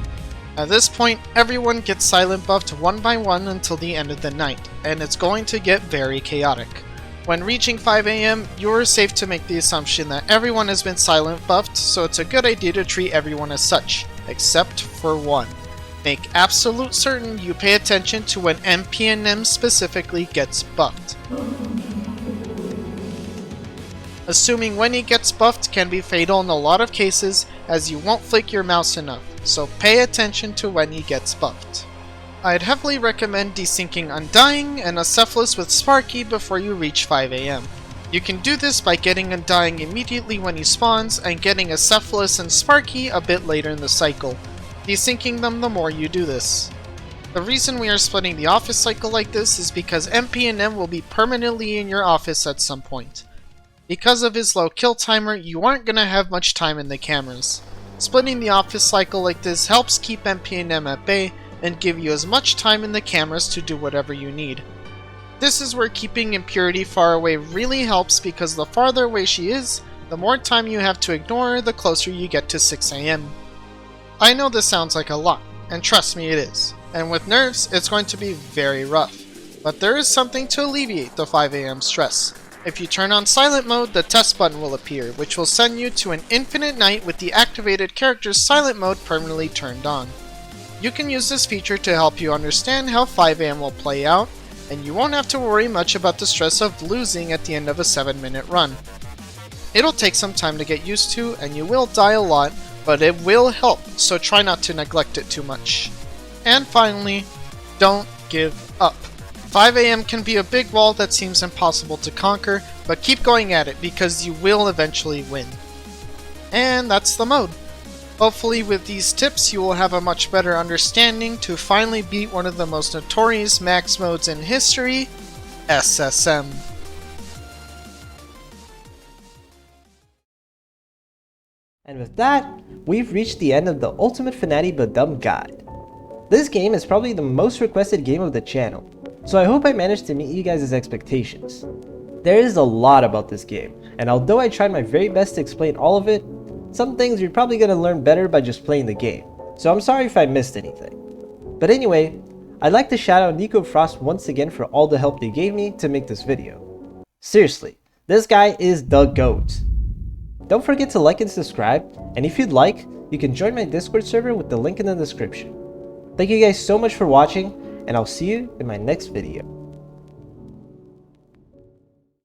At this point, everyone gets silent buffed one by one until the end of the night, and it's going to get very chaotic. When reaching 5 AM, you're safe to make the assumption that everyone has been silent buffed, so it's a good idea to treat everyone as such, except for one. Make absolute certain you pay attention to when MP&M specifically gets buffed. Assuming when he gets buffed can be fatal in a lot of cases, as you won't flick your mouse enough, so pay attention to when he gets buffed. I'd heavily recommend desyncing Undying and Acephalus with Sparky before you reach 5 AM. You can do this by getting Undying immediately when he spawns, and getting Acephalus and Sparky a bit later in the cycle, desyncing them the more you do this. The reason we are splitting the office cycle like this is because MP&M will be permanently in your office at some point. Because of his low kill timer, you aren't going to have much time in the cameras. Splitting the office cycle like this helps keep MP&M at bay and give you as much time in the cameras to do whatever you need. This is where keeping Impurity far away really helps, because the farther away she is, the more time you have to ignore her the closer you get to 6 AM. I know this sounds like a lot, and trust me it is, and with nerfs it's going to be very rough, but there is something to alleviate the 5 AM stress. If you turn on silent mode, the test button will appear, which will send you to an infinite night with the activated character's silent mode permanently turned on. You can use this feature to help you understand how 5 AM will play out, and you won't have to worry much about the stress of losing at the end of a 7-minute run. It'll take some time to get used to, and you will die a lot, but it will help, so try not to neglect it too much. And finally, don't give up. 5 AM can be a big wall that seems impossible to conquer, but keep going at it because you will eventually win. And that's the mode. Hopefully with these tips you will have a much better understanding to finally beat one of the most notorious max modes in history, SSM.
And with that, we've reached the end of the Ultimate Fnatic but Dumb Guide. This game is probably the most requested game of the channel, so I hope I managed to meet you guys' expectations. There is a lot about this game, and although I tried my very best to explain all of it, some things you're probably going to learn better by just playing the game, so I'm sorry if I missed anything. But anyway, I'd like to shout out Nico Frost once again for all the help they gave me to make this video. Seriously, this guy is the GOAT. Don't forget to like and subscribe, and if you'd like, you can join my Discord server with the link in the description. Thank you guys so much for watching, and I'll see you in my next video.